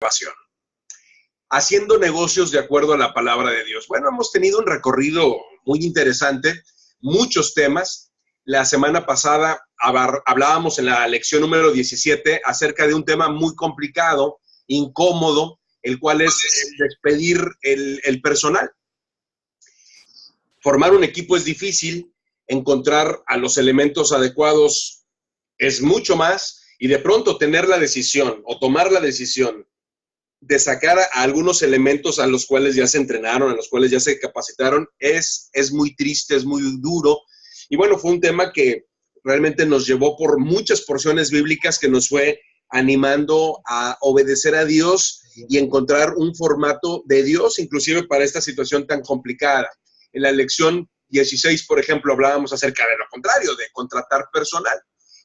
pasión. Haciendo negocios de acuerdo a la palabra de Dios. Bueno, hemos tenido un recorrido muy interesante, muchos temas. La semana pasada hablábamos en la lección número 17 acerca de un tema muy complicado, incómodo, el cual es despedir el personal. Formar un equipo es difícil, encontrar a los elementos adecuados es mucho más, y de pronto tener la decisión o tomar la decisión de sacar a algunos elementos a los cuales ya se entrenaron, a los cuales ya se capacitaron, es muy triste, es muy duro. Y bueno, fue un tema que realmente nos llevó por muchas porciones bíblicas que nos fue animando a obedecer a Dios y encontrar un formato de Dios, inclusive para esta situación tan complicada. En la lección 16, por ejemplo, hablábamos acerca de lo contrario, de contratar personal.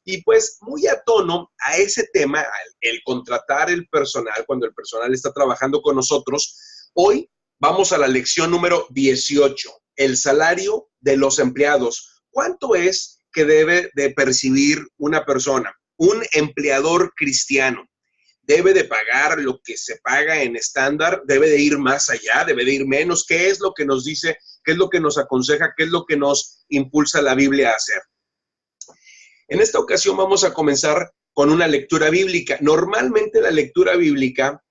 Y pues muy a tono a ese tema, el contratar el personal, cuando el personal está trabajando con nosotros, hoy vamos a la lección número 18, el salario de los empleados. ¿Cuánto es que debe de percibir una persona? Un empleador cristiano debe de pagar lo que se paga en estándar, debe de ir más allá, debe de ir menos. ¿Qué es lo que nos dice? ¿Qué es lo que nos aconseja? ¿Qué es lo que nos impulsa la Biblia a hacer? En esta ocasión vamos a comenzar con una lectura bíblica. Normalmente la lectura bíblica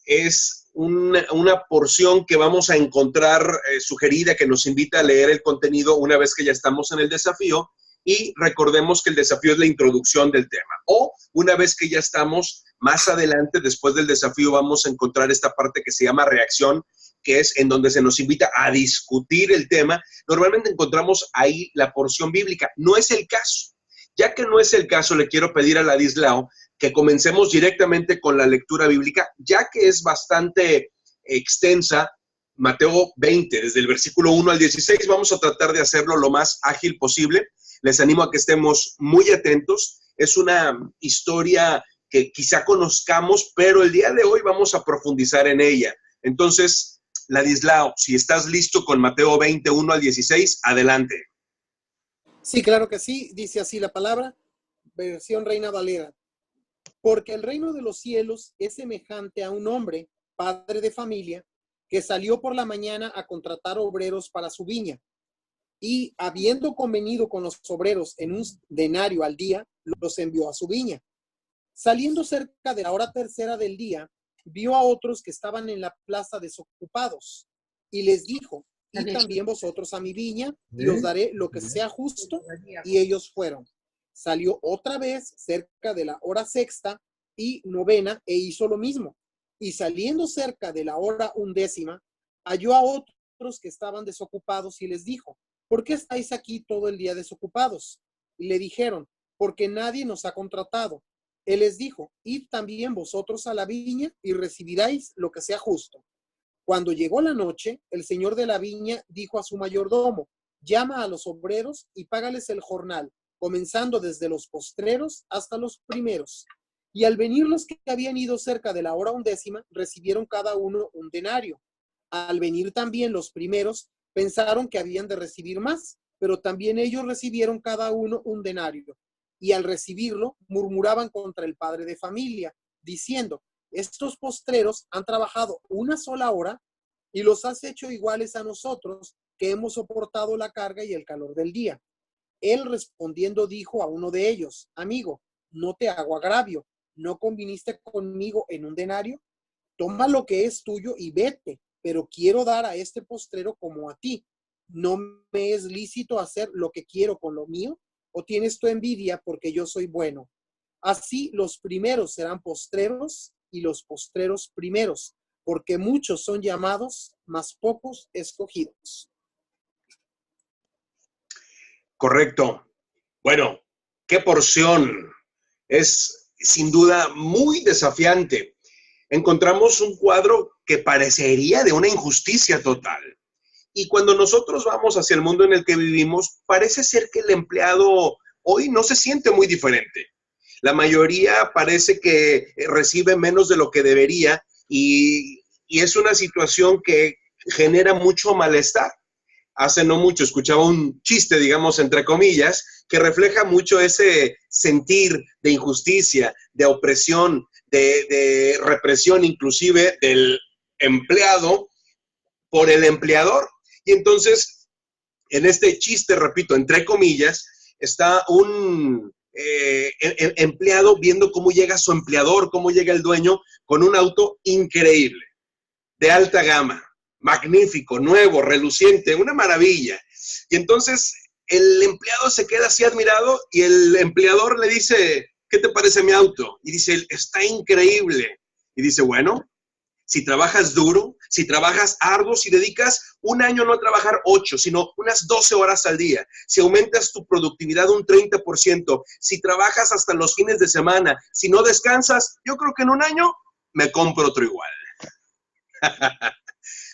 es una porción que vamos a encontrar sugerida, que nos invita a leer el contenido una vez que ya estamos en el desafío, y recordemos que el desafío es la introducción del tema. O una vez que ya estamos más adelante, después del desafío, vamos a encontrar esta parte que se llama reacción, que es en donde se nos invita a discutir el tema. Normalmente encontramos ahí la porción bíblica. No es el caso. Ya que no es el caso, le quiero pedir a Ladislao que comencemos directamente con la lectura bíblica, ya que es bastante extensa. Mateo 20, desde el versículo 1 al 16, vamos a tratar de hacerlo lo más ágil posible. Les animo a que estemos muy atentos. Es una historia que quizá conozcamos, pero el día de hoy vamos a profundizar en ella. Entonces, Ladislao, si estás listo con Mateo 20, 1 al 16, adelante. Sí, claro que sí. Dice así la palabra, versión Reina Valera. Porque el reino de los cielos es semejante a un hombre, padre de familia, que salió por la mañana a contratar obreros para su viña. Y habiendo convenido con los obreros en un denario al día, los envió a su viña. Saliendo cerca de la hora tercera del día, vio a otros que estaban en la plaza desocupados, y les dijo: id también vosotros a mi viña, y os daré lo que sea justo. Y ellos fueron. Salió otra vez cerca de la hora sexta y novena, e hizo lo mismo. Y saliendo cerca de la hora 11, halló a otros que estaban desocupados, y les dijo: ¿por qué estáis aquí todo el día desocupados? Y le dijeron: porque nadie nos ha contratado. Él les dijo: id también vosotros a la viña, y recibiréis lo que sea justo. Cuando llegó la noche, el señor de la viña dijo a su mayordomo: llama a los obreros y págales el jornal, comenzando desde los postreros hasta los primeros. Y al venir los que habían ido cerca de la hora 11, recibieron cada uno un denario. Al venir también los primeros, pensaron que habían de recibir más, pero también ellos recibieron cada uno un denario. Y al recibirlo, murmuraban contra el padre de familia, diciendo: estos postreros han trabajado una sola hora y los has hecho iguales a nosotros, que hemos soportado la carga y el calor del día. Él respondiendo dijo a uno de ellos: amigo, no te hago agravio, ¿no conviniste conmigo en un denario? Toma lo que es tuyo y vete, pero quiero dar a este postrero como a ti. ¿No me es lícito hacer lo que quiero con lo mío? ¿O tienes tu envidia porque yo soy bueno? Así los primeros serán postreros y los postreros primeros, porque muchos son llamados, mas pocos escogidos. Correcto. Bueno, qué porción. Es sin duda muy desafiante. Encontramos un cuadro que parecería de una injusticia total. Y cuando nosotros vamos hacia el mundo en el que vivimos, parece ser que el empleado hoy no se siente muy diferente. La mayoría parece que recibe menos de lo que debería, y es una situación que genera mucho malestar. Hace no mucho escuchaba un chiste, digamos, entre comillas, que refleja mucho ese sentir de injusticia, de opresión, de represión inclusive del empleado por el empleador. Y entonces, en este chiste, repito, entre comillas, está un empleado viendo cómo llega su empleador, cómo llega el dueño con un auto increíble, de alta gama, magnífico, nuevo, reluciente, una maravilla. Y entonces el empleado se queda así admirado y el empleador le dice, ¿qué te parece mi auto? Y dice, está increíble. Y dice, bueno, si trabajas duro, si trabajas arduo, si dedicas un año no a trabajar 8, sino unas 12 horas al día, si aumentas tu productividad un 30%, si trabajas hasta los fines de semana, si no descansas, yo creo que en un año me compro otro igual.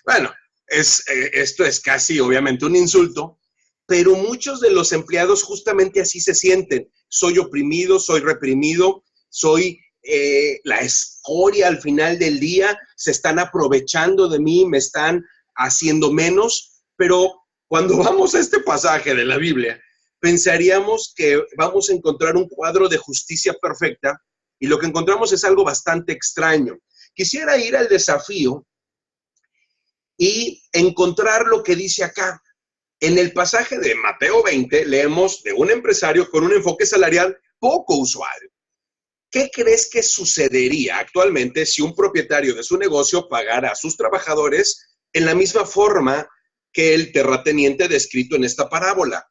Bueno, esto es casi obviamente un insulto, pero muchos de los empleados justamente así se sienten. Soy oprimido, soy reprimido, soy la escoria al final del día, se están aprovechando de mí, me están haciendo menos, pero cuando vamos a este pasaje de la Biblia, pensaríamos que vamos a encontrar un cuadro de justicia perfecta y lo que encontramos es algo bastante extraño. Quisiera ir al desafío y encontrar lo que dice acá. En el pasaje de Mateo 20 leemos de un empresario con un enfoque salarial poco usual. ¿Qué crees que sucedería actualmente si un propietario de su negocio pagara a sus trabajadores en la misma forma que el terrateniente descrito en esta parábola?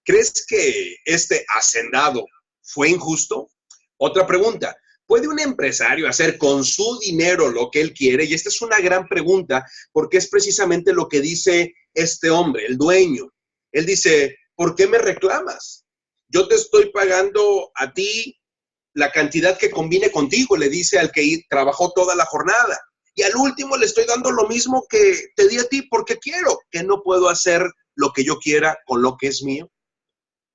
¿Crees que este hacendado fue injusto? Otra pregunta. ¿Puede un empresario hacer con su dinero lo que él quiere? Y esta es una gran pregunta porque es precisamente lo que dice este hombre, el dueño. Él dice, ¿por qué me reclamas? Yo te estoy pagando a ti la cantidad que combine contigo, le dice al que trabajó toda la jornada. Y al último le estoy dando lo mismo que te di a ti porque quiero, que no puedo hacer lo que yo quiera con lo que es mío.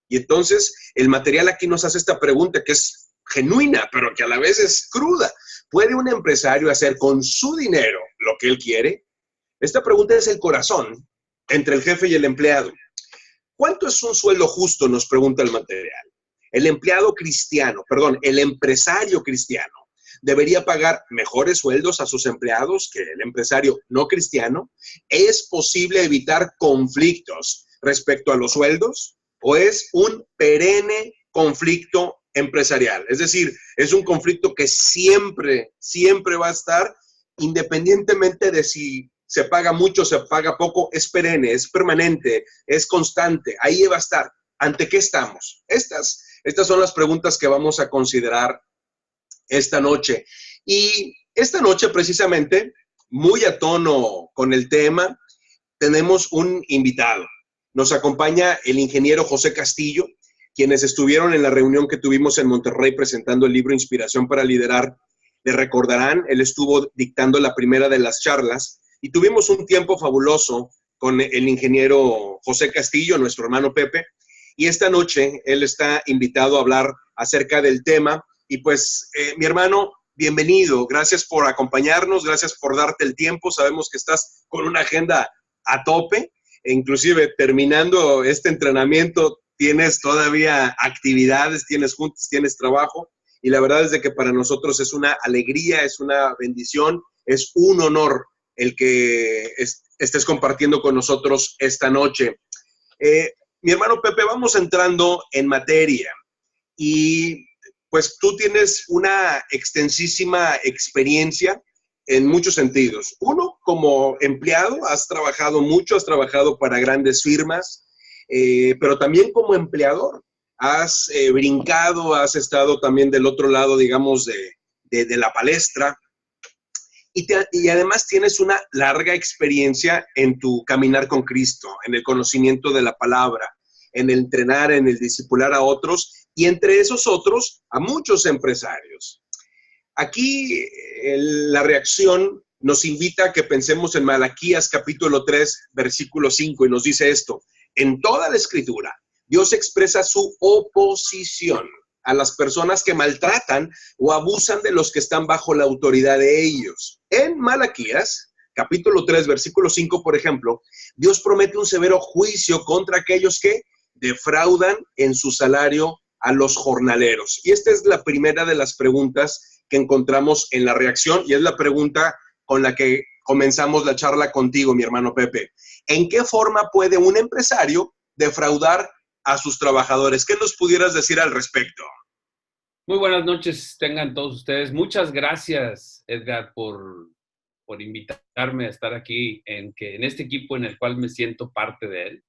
Y entonces el material aquí nos hace esta pregunta que es genuina, pero que a la vez es cruda. ¿Puede un empresario hacer con su dinero lo que él quiere? Esta pregunta es el corazón entre el jefe y el empleado. ¿Cuánto es un sueldo justo? Nos pregunta el material. El empresario cristiano debería pagar mejores sueldos a sus empleados que el empresario no cristiano. ¿Es posible evitar conflictos respecto a los sueldos? ¿O es un perenne conflicto empresarial? Es decir, es un conflicto que siempre va a estar, independientemente de si se paga mucho, se paga poco, es perenne, es permanente, es constante, ahí va a estar. ¿Ante qué estamos? Estas son las preguntas que vamos a considerar esta noche. Y esta noche, precisamente, muy a tono con el tema, tenemos un invitado. Nos acompaña el ingeniero José Castillo, quienes estuvieron en la reunión que tuvimos en Monterrey presentando el libro Inspiración para Liderar. Le recordarán, él estuvo dictando la primera de las charlas y tuvimos un tiempo fabuloso con el ingeniero José Castillo, nuestro hermano Pepe, y esta noche él está invitado a hablar acerca del tema. Y pues, mi hermano, bienvenido. Gracias por acompañarnos, gracias por darte el tiempo. Sabemos que estás con una agenda a tope, e inclusive terminando este entrenamiento, tienes todavía actividades, tienes juntas, tienes trabajo. Y la verdad es de que para nosotros es una alegría, es una bendición, es un honor el que estés compartiendo con nosotros esta noche. Mi hermano Pepe, vamos entrando en materia y pues tú tienes una extensísima experiencia en muchos sentidos. Uno, como empleado, has trabajado mucho, has trabajado para grandes firmas, pero también como empleador. Has brincado, has estado también del otro lado, digamos, de la palestra. Y además tienes una larga experiencia en tu caminar con Cristo, en el conocimiento de la palabra, en el entrenar, en el discipular a otros, y entre esos otros, a muchos empresarios. Aquí la reacción nos invita a que pensemos en Malaquías capítulo 3, versículo 5, y nos dice esto: en toda la Escritura, Dios expresa su oposición a las personas que maltratan o abusan de los que están bajo la autoridad de ellos. En Malaquías, capítulo 3, versículo 5, por ejemplo, Dios promete un severo juicio contra aquellos que defraudan en su salario a los jornaleros? Y esta es la primera de las preguntas que encontramos en la reacción y es la pregunta con la que comenzamos la charla contigo, mi hermano Pepe. ¿En qué forma puede un empresario defraudar a sus trabajadores? ¿Qué nos pudieras decir al respecto? Muy buenas noches tengan todos ustedes. Muchas gracias, Edgar, por invitarme a estar aquí en este equipo en el cual me siento parte de él.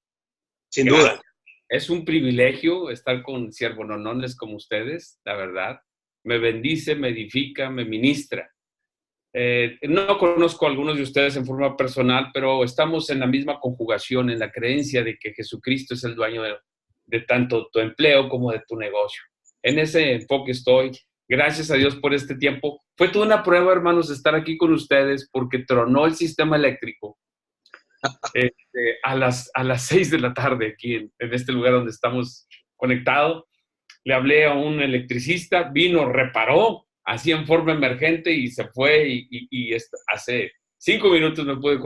Sin duda. Es un privilegio estar con siervononones como ustedes, la verdad. Me bendice, me edifica, me ministra. No conozco a algunos de ustedes en forma personal, pero estamos en la misma conjugación, en la creencia de que Jesucristo es el dueño de tanto tu empleo como de tu negocio. En ese enfoque estoy. Gracias a Dios por este tiempo. Fue toda una prueba, hermanos, estar aquí con ustedes porque tronó el sistema eléctrico a las 6 de la tarde aquí en este lugar donde estamos conectados. Le hablé a un electricista, vino, reparó, así en forma emergente y se fue y hace 5 minutos me pude,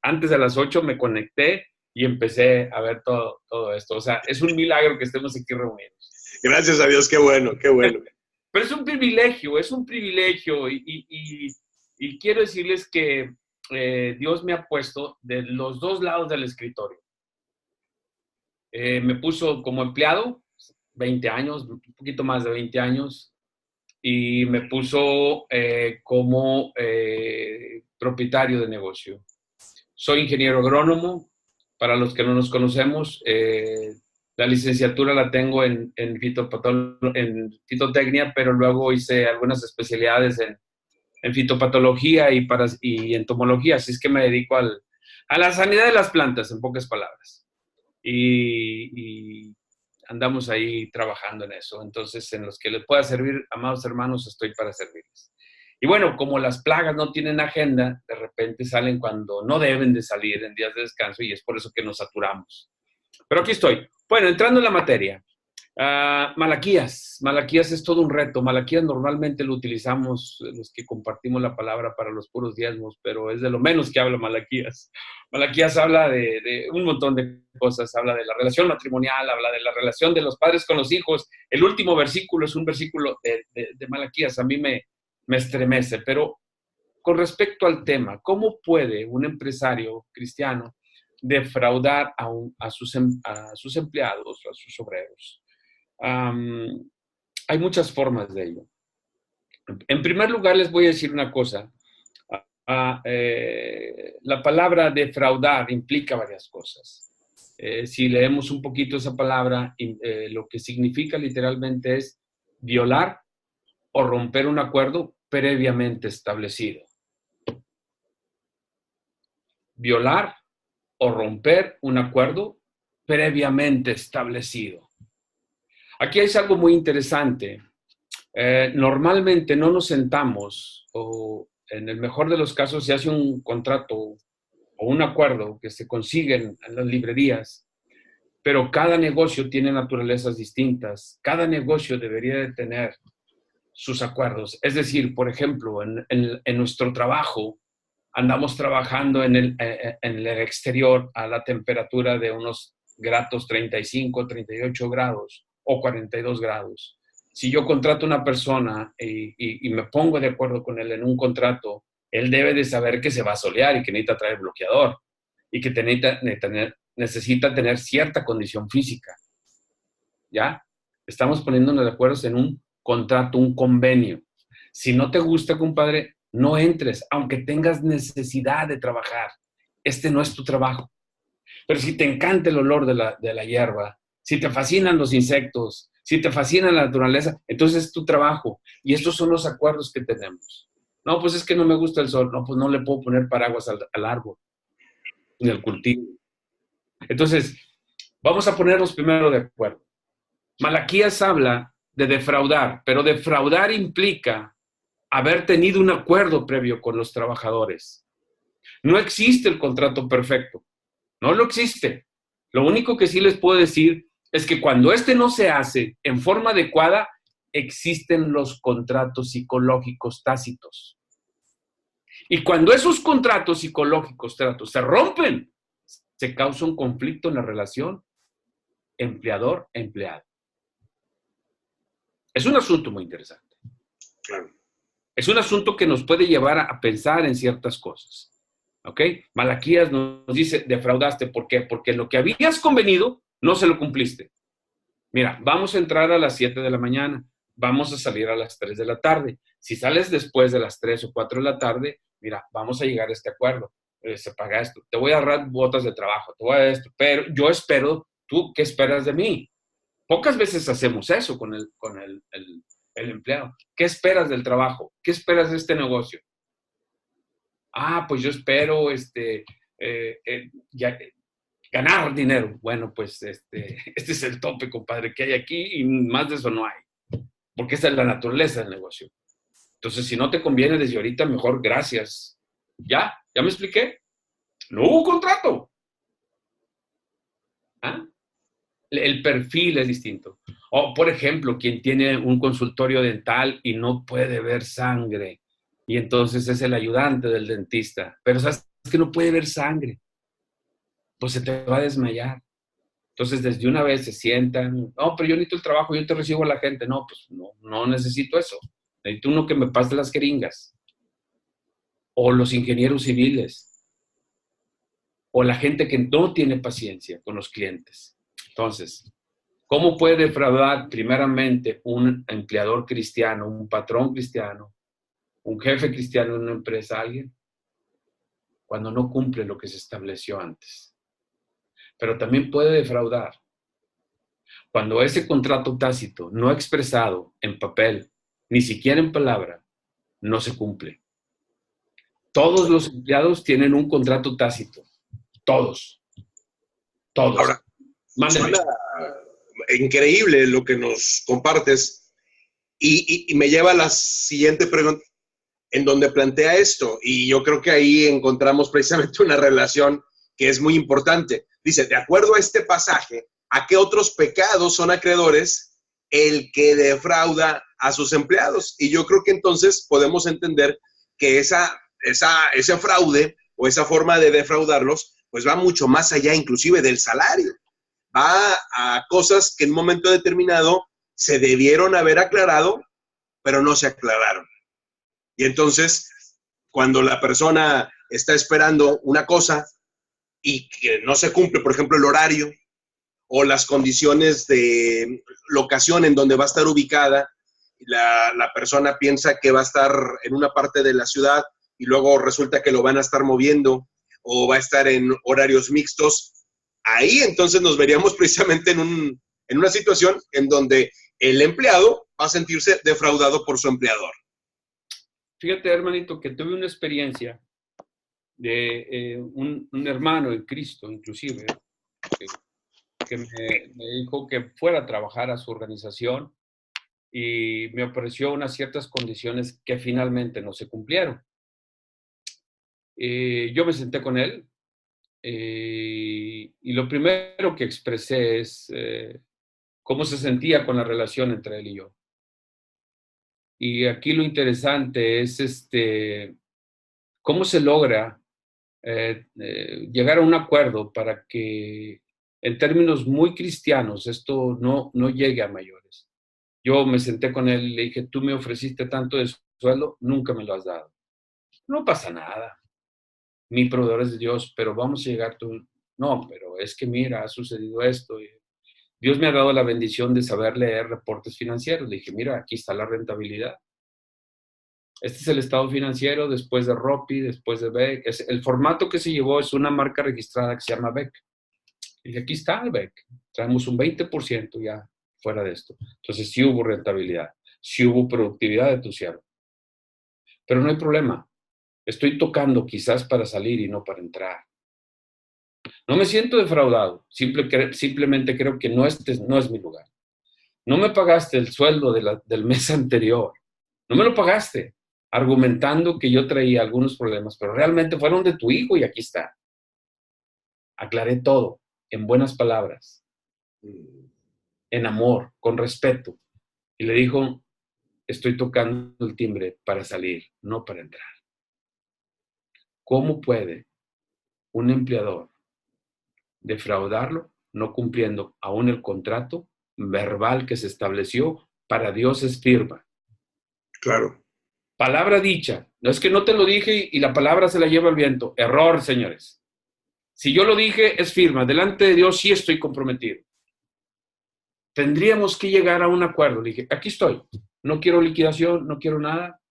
antes de las 8 me conecté y empecé a ver todo esto. O sea, es un milagro que estemos aquí reunidos. Gracias a Dios, qué bueno, qué bueno. Pero es un privilegio y quiero decirles que Dios me ha puesto de los dos lados del escritorio. Me puso como empleado, 20 años, un poquito más de 20 años, y me puso como propietario de negocio. Soy ingeniero agrónomo, para los que no nos conocemos. La licenciatura la tengo en fitotecnia, pero luego hice algunas especialidades en fitopatología y entomología, así es que me dedico a la sanidad de las plantas, en pocas palabras. Y andamos ahí trabajando en eso. Entonces, en los que les pueda servir, amados hermanos, estoy para servirles. Y bueno, como las plagas no tienen agenda, de repente salen cuando no deben de salir en días de descanso y es por eso que nos saturamos. Pero aquí estoy. Bueno, entrando en la materia. Malaquías es todo un reto. Malaquías normalmente lo utilizamos los que compartimos la palabra para los puros diezmos, pero es de lo menos que habla Malaquías. Malaquías habla de un montón de cosas. Habla de la relación matrimonial, habla de la relación de los padres con los hijos. El último versículo es un versículo de Malaquías. A mí me estremece, pero con respecto al tema, ¿cómo puede un empresario cristiano defraudar a sus empleados, a sus obreros? Hay muchas formas de ello. En primer lugar, les voy a decir una cosa. La palabra defraudar implica varias cosas. Si leemos un poquito esa palabra, lo que significa literalmente es violar o romper un acuerdo previamente establecido. Violar o romper un acuerdo previamente establecido. Aquí hay algo muy interesante. Normalmente no nos sentamos o en el mejor de los casos se hace un contrato o un acuerdo que se consiguen en las librerías, pero cada negocio tiene naturalezas distintas. Cada negocio debería de tener sus acuerdos. Es decir, por ejemplo, en nuestro trabajo, andamos trabajando en el exterior a la temperatura de unos gratos 35, 38 grados o 42 grados. Si yo contrato a una persona y me pongo de acuerdo con él en un contrato, él debe de saber que se va a solear y que necesita traer bloqueador y que necesita tener cierta condición física. ¿Ya? Estamos poniéndonos de acuerdo en un contrato, un convenio. Si no te gusta, compadre, no entres, aunque tengas necesidad de trabajar. Este no es tu trabajo. Pero si te encanta el olor de la hierba, si te fascinan los insectos, si te fascina la naturaleza, entonces es tu trabajo. Y estos son los acuerdos que tenemos. No, pues es que no me gusta el sol. No, pues no le puedo poner paraguas al árbol, ni al cultivo. Entonces, vamos a ponernos primero de acuerdo. Malaquías habla de defraudar, pero defraudar implica haber tenido un acuerdo previo con los trabajadores. No existe el contrato perfecto. No lo existe. Lo único que sí les puedo decir es que cuando este no se hace en forma adecuada, existen los contratos psicológicos tácitos. Y cuando esos contratos psicológicos tácitos se rompen, se causa un conflicto en la relación empleador-empleado. Es un asunto muy interesante. Claro. Es un asunto que nos puede llevar a pensar en ciertas cosas. ¿Ok? Malaquías nos dice, defraudaste. ¿Por qué? Porque lo que habías convenido no se lo cumpliste. Mira, vamos a entrar a las 7 de la mañana, vamos a salir a las 3 de la tarde. Si sales después de las 3 o 4 de la tarde, mira, vamos a llegar a este acuerdo. Se paga esto. Te voy a ahorrar botas de trabajo, te voy a esto. Pero yo espero, ¿tú qué esperas de mí? Pocas veces hacemos eso con el empleado. ¿Qué esperas del trabajo? ¿Qué esperas de este negocio? Ah, pues yo espero ya, ganar dinero. Bueno, pues este es el tope, compadre, que hay aquí y más de eso no hay. Porque esa es la naturaleza del negocio. Entonces, si no te conviene desde ahorita, mejor gracias. ¿Ya? ¿Ya me expliqué? No hubo contrato. ¿Ah? El perfil es distinto. O, por ejemplo, quien tiene un consultorio dental y no puede ver sangre, y entonces es el ayudante del dentista, pero sabes que no puede ver sangre, pues se te va a desmayar. Entonces, desde una vez se sientan, no, pero yo necesito el trabajo, yo te recibo a la gente. No, pues no necesito eso. Necesito uno que me pase las jeringas. O los ingenieros civiles. O la gente que no tiene paciencia con los clientes. Entonces, ¿cómo puede defraudar primeramente un empleador cristiano, un patrón cristiano, un jefe cristiano en una empresa a alguien? Cuando no cumple lo que se estableció antes. Pero también puede defraudar cuando ese contrato tácito no expresado en papel, ni siquiera en palabra, no se cumple. Todos los empleados tienen un contrato tácito. Todos. Todos. Ahora, Mándeme. suena increíble lo que nos compartes y me lleva a la siguiente pregunta en donde plantea esto, y yo creo que ahí encontramos precisamente una relación que es muy importante. Dice, de acuerdo a este pasaje, ¿a qué otros pecados son acreedores el que defrauda a sus empleados? Y yo creo que entonces podemos entender que ese fraude o esa forma de defraudarlos, pues va mucho más allá inclusive del salario. Va a cosas que en un momento determinado se debieron haber aclarado, pero no se aclararon. Y entonces, cuando la persona está esperando una cosa y que no se cumple, por ejemplo, el horario o las condiciones de locación en donde va a estar ubicada, la persona piensa que va a estar en una parte de la ciudad y luego resulta que lo van a estar moviendo o va a estar en horarios mixtos, ahí entonces nos veríamos precisamente en una situación en donde el empleado va a sentirse defraudado por su empleador. Fíjate, hermanito, que tuve una experiencia de un hermano en Cristo, inclusive, que me dijo que fuera a trabajar a su organización y me ofreció unas ciertas condiciones que finalmente no se cumplieron. Yo me senté con él y lo primero que expresé es cómo se sentía con la relación entre él y yo. Y aquí lo interesante es cómo se logra llegar a un acuerdo para que en términos muy cristianos esto no llegue a mayores. Yo me senté con él y le dije, tú me ofreciste tanto de sueldo, nunca me lo has dado. No pasa nada. Mi proveedor es Dios, pero vamos a llegar tú. No, pero es que mira, ha sucedido esto. Y Dios me ha dado la bendición de saber leer reportes financieros. Le dije, mira, aquí está la rentabilidad. Este es el estado financiero después de ROPI, después de BEC. El formato que se llevó es una marca registrada que se llama BEC. Y aquí está el BEC. Traemos un 20% ya fuera de esto. Entonces sí hubo rentabilidad, sí hubo productividad de tu cierre. Pero no hay problema. Estoy tocando quizás para salir y no para entrar. No me siento defraudado. Simplemente creo que no es mi lugar. No me pagaste el sueldo del mes anterior. No me lo pagaste, argumentando que yo traía algunos problemas, pero realmente fueron de tu hijo y aquí está. Aclaré todo en buenas palabras, en amor, con respeto. Y le dijo, estoy tocando el timbre para salir, no para entrar. ¿Cómo puede un empleador defraudarlo no cumpliendo aún el contrato verbal que se estableció para Dios es firme. Claro. Palabra dicha. No es que no te lo dije y la palabra se la lleva el viento. Error, señores. Si yo lo dije, es firme. Delante de Dios sí estoy comprometido. Tendríamos que llegar a un acuerdo. Dije, aquí estoy. No quiero liquidación, no quiero nada.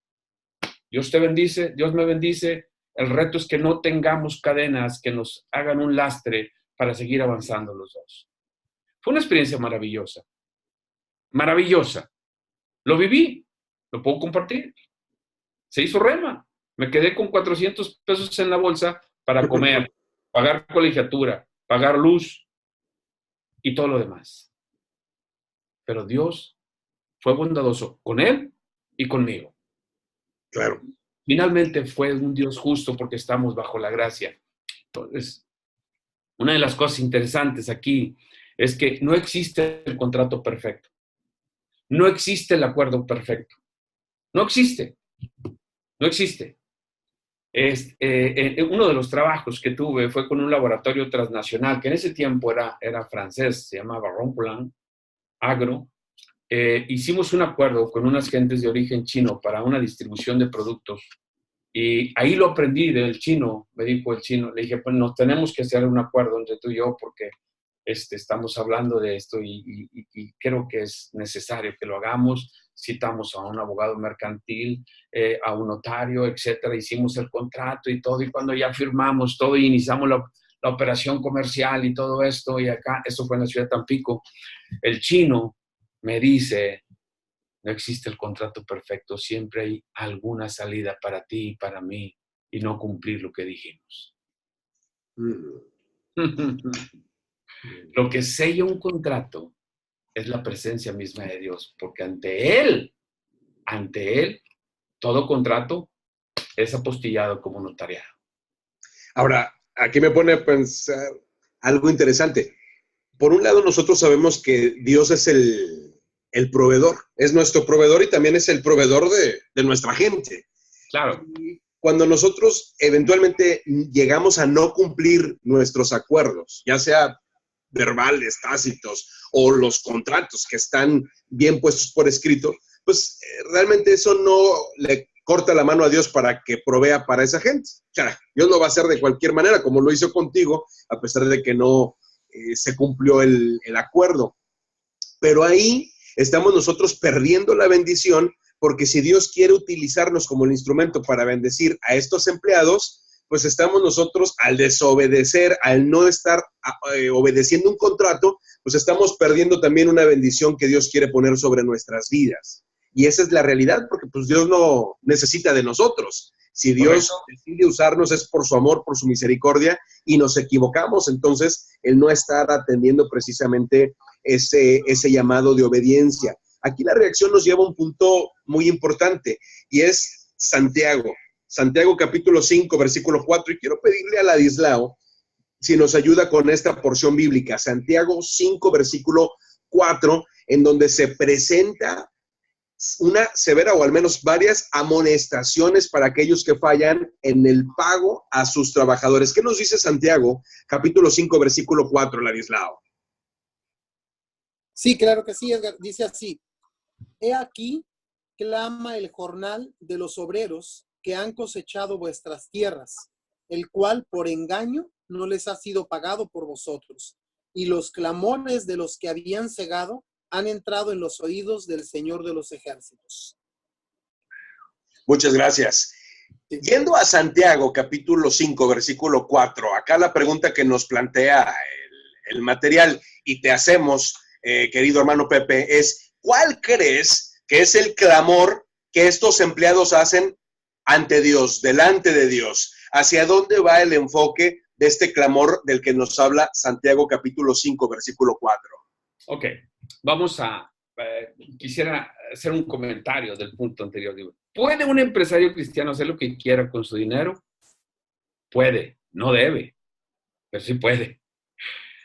Dios te bendice, Dios me bendice. El reto es que no tengamos cadenas que nos hagan un lastre para seguir avanzando los dos. Fue una experiencia maravillosa. Maravillosa. Lo viví. Lo puedo compartir. Se hizo rema. Me quedé con 400 pesos en la bolsa para comer, pagar colegiatura, pagar luz y todo lo demás. Pero Dios fue bondadoso con él y conmigo. Claro. Finalmente fue un Dios justo porque estamos bajo la gracia. Entonces, una de las cosas interesantes aquí es que no existe el contrato perfecto. No existe el acuerdo perfecto. No existe. No existe. Uno de los trabajos que tuve fue con un laboratorio transnacional que en ese tiempo era francés, se llamaba Rompulan Agro. Hicimos un acuerdo con unas gentes de origen chino para una distribución de productos y ahí lo aprendí del chino, me dijo el chino, le dije, pues nos tenemos que hacer un acuerdo entre tú y yo porque estamos hablando de esto y creo que es necesario que lo hagamos. Citamos a un abogado mercantil, a un notario, etcétera, hicimos el contrato y todo y cuando ya firmamos todo y iniciamos la operación comercial y todo esto y acá, esto fue en la ciudad de Tampico, el chino me dice, no existe el contrato perfecto, siempre hay alguna salida para ti y para mí y no cumplir lo que dijimos. Lo que sella un contrato es la presencia misma de Dios, porque ante Él, todo contrato es apostillado como notariado. Ahora, aquí me pone a pensar algo interesante. Por un lado, nosotros sabemos que Dios es el proveedor, es nuestro proveedor y también es el proveedor de nuestra gente. Claro. Y cuando nosotros eventualmente llegamos a no cumplir nuestros acuerdos, ya sea verbales, tácitos o los contratos que están bien puestos por escrito, pues realmente eso no le corta la mano a Dios para que provea para esa gente. O sea, Dios lo va a hacer de cualquier manera, como lo hizo contigo, a pesar de que no se cumplió el acuerdo. Pero ahí estamos nosotros perdiendo la bendición, porque si Dios quiere utilizarnos como el instrumento para bendecir a estos empleados, pues estamos nosotros al desobedecer, al no estar obedeciendo un contrato, pues estamos perdiendo también una bendición que Dios quiere poner sobre nuestras vidas. Y esa es la realidad, porque pues Dios no necesita de nosotros. Si Dios decide usarnos es por su amor, por su misericordia, y nos equivocamos, entonces Él no está atendiendo precisamente ese llamado de obediencia. Aquí la reacción nos lleva a un punto muy importante, y es Santiago. Santiago capítulo 5, versículo 4, y quiero pedirle a Ladislao si nos ayuda con esta porción bíblica. Santiago 5, versículo 4, en donde se presenta una severa o al menos varias amonestaciones para aquellos que fallan en el pago a sus trabajadores. ¿Qué nos dice Santiago, capítulo 5, versículo 4, Ladislao? Sí, claro que sí, Edgar. Dice así: He aquí, clama el jornal de los obreros que han cosechado vuestras tierras, el cual por engaño no les ha sido pagado por vosotros, y los clamores de los que habían cegado han entrado en los oídos del Señor de los ejércitos. Muchas gracias. Sí. Yendo a Santiago, capítulo 5, versículo 4, acá la pregunta que nos plantea el material y te hacemos, querido hermano Pepe, es: ¿cuál crees que es el clamor que estos empleados hacen ante Dios, delante de Dios? ¿Hacia dónde va el enfoque de este clamor del que nos habla Santiago capítulo 5, versículo 4? Ok, vamos a... quisiera hacer un comentario del punto anterior. ¿Puede un empresario cristiano hacer lo que quiera con su dinero? Puede, no debe, pero sí puede.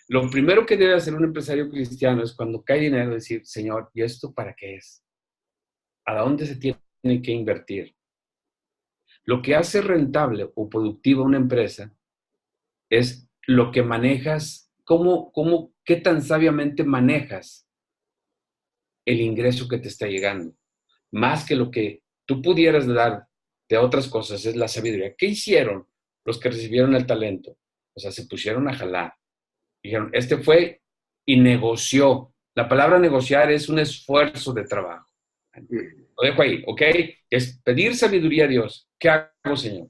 Lo primero que debe hacer un empresario cristiano es cuando cae dinero decir: Señor, ¿y esto para qué es? ¿A dónde se tiene que invertir? Lo que hace rentable o productiva una empresa es lo que manejas, qué tan sabiamente manejas el ingreso que te está llegando. Más que lo que tú pudieras dar de otras cosas, es la sabiduría. ¿Qué hicieron los que recibieron el talento? O sea, se pusieron a jalar. Dijeron, este fue y negoció. La palabra negociar es un esfuerzo de trabajo. Lo dejo ahí, ¿ok? Es pedir sabiduría a Dios. ¿Qué hago, Señor?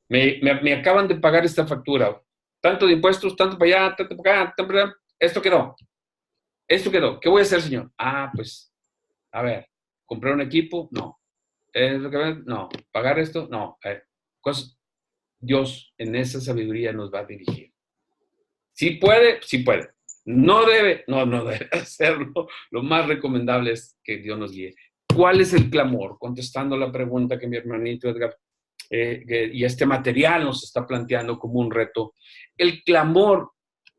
Me acaban de pagar esta factura. Tanto de impuestos, tanto para allá, tanto para acá, tanto para allá. Esto quedó. ¿Qué voy a hacer, Señor? Pues, a ver, ¿comprar un equipo? No. No. ¿Pagar esto? No. Dios en esa sabiduría nos va a dirigir. Sí puede, sí puede. No debe hacerlo. Lo más recomendable es que Dios nos guíe. ¿Cuál es el clamor? Contestando la pregunta que mi hermanito Edgar y este material nos está planteando como un reto. El clamor,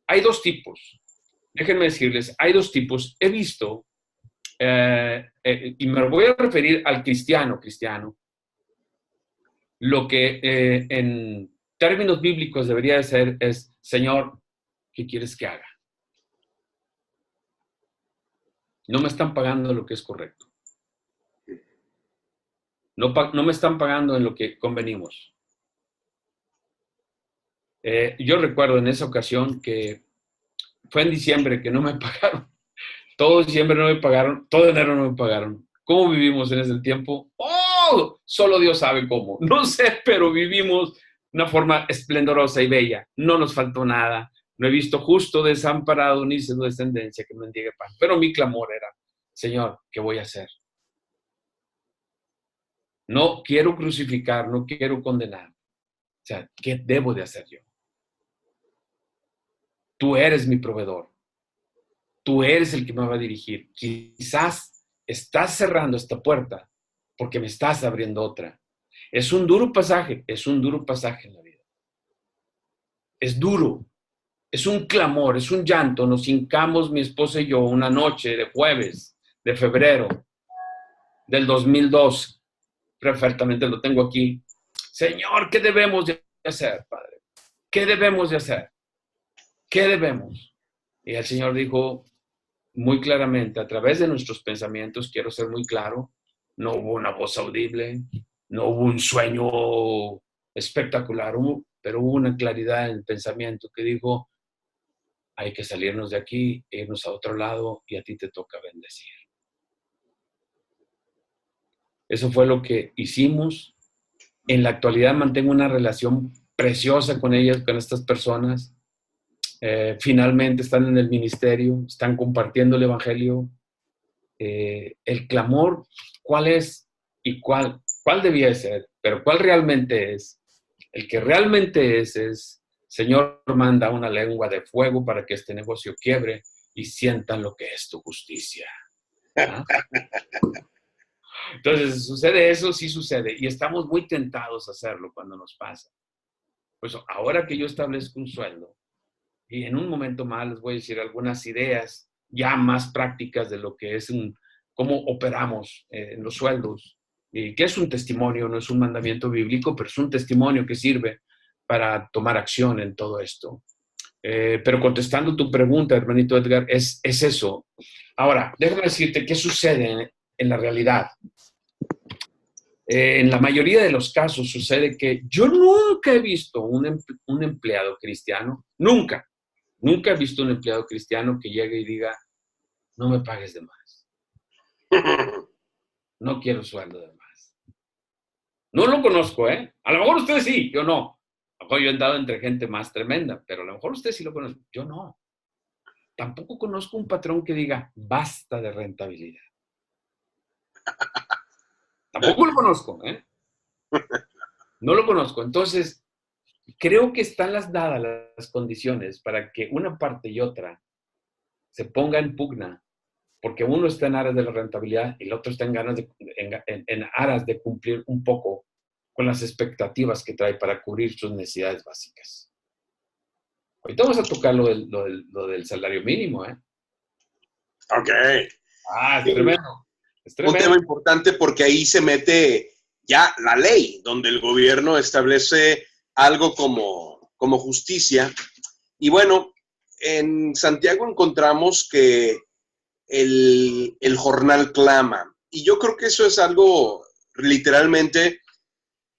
hay dos tipos. Déjenme decirles, hay dos tipos. He visto, y me voy a referir al cristiano, lo que en términos bíblicos debería de ser es, Señor, ¿qué quieres que haga? No me están pagando lo que es correcto. No me están pagando en lo que convenimos. Yo recuerdo en esa ocasión que fue en diciembre que no me pagaron. Todo diciembre no me pagaron, todo enero no me pagaron. ¿Cómo vivimos en ese tiempo? ¡Oh! Solo Dios sabe cómo. No sé, pero vivimos de una forma esplendorosa y bella. No nos faltó nada. No he visto justo desamparado ni su descendencia que mendigue pan. Pero mi clamor era, Señor, ¿qué voy a hacer? No quiero crucificar, no quiero condenar. O sea, ¿qué debo de hacer yo? Tú eres mi proveedor. Tú eres el que me va a dirigir. Quizás estás cerrando esta puerta porque me estás abriendo otra. Es un duro pasaje en la vida. Es duro, es un clamor, es un llanto. Nos hincamos mi esposa y yo una noche de jueves de febrero del 2002. Perfectamente lo tengo aquí. Señor, ¿qué debemos de hacer, Padre? ¿Qué debemos de hacer? ¿Qué debemos? Y el Señor dijo muy claramente, a través de nuestros pensamientos, quiero ser muy claro, no hubo una voz audible, no hubo un sueño espectacular, pero hubo una claridad en el pensamiento que dijo, hay que salirnos de aquí, irnos a otro lado y a ti te toca bendecir. Eso fue lo que hicimos. En la actualidad mantengo una relación preciosa con ellas, con estas personas. Finalmente están en el ministerio, están compartiendo el evangelio. El clamor, ¿cuál es y cuál debía ser? Pero ¿cuál realmente es? El que realmente es, Señor, manda una lengua de fuego para que este negocio quiebre y sientan lo que es tu justicia. ¿Ah? Entonces, ¿sucede eso? Sí sucede. Y estamos muy tentados a hacerlo cuando nos pasa. Pues ahora que yo establezco un sueldo, y en un momento más les voy a decir algunas ideas ya más prácticas de lo que es cómo operamos en los sueldos, y que es un testimonio, no es un mandamiento bíblico, pero es un testimonio que sirve para tomar acción en todo esto. Pero contestando tu pregunta, hermanito Edgar, es eso. Ahora, déjame decirte qué sucede en la realidad. En la mayoría de los casos sucede que yo nunca he visto un empleado cristiano, nunca he visto un empleado cristiano que llegue y diga, no me pagues de más. No quiero sueldo de más. No lo conozco, ¿eh? A lo mejor ustedes sí, yo no. A lo mejor yo he andado entre gente más tremenda, pero a lo mejor ustedes sí lo conocen. Yo no. Tampoco conozco un patrón que diga, basta de rentabilidad. Tampoco lo conozco, ¿eh? No lo conozco. Entonces, creo que están dadas las condiciones para que una parte y otra se ponga en pugna, porque uno está en aras de la rentabilidad y el otro está en aras de cumplir un poco con las expectativas que trae para cubrir sus necesidades básicas. Ahorita vamos a tocar lo del salario mínimo, ¿eh? Ok. Es tremendo. Es tremendo. Un tema importante porque ahí se mete ya la ley, donde el gobierno establece algo como justicia. Y bueno, en Santiago encontramos que el jornal clama. Y yo creo que eso es algo literalmente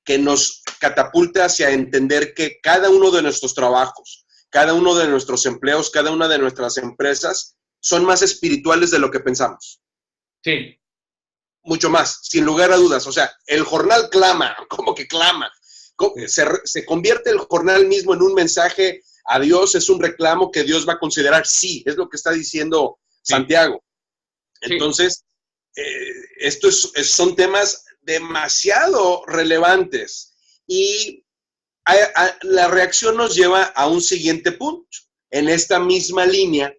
que nos catapulta hacia entender que cada uno de nuestros trabajos, cada uno de nuestros empleos, cada una de nuestras empresas son más espirituales de lo que pensamos. Sí. Mucho más, sin lugar a dudas. O sea, el jornal clama, ¿cómo que clama? Se convierte el jornal mismo en un mensaje a Dios, es un reclamo que Dios va a considerar. Sí, es lo que está diciendo Santiago. Entonces, son temas demasiado relevantes y la reacción nos lleva a un siguiente punto. En esta misma línea,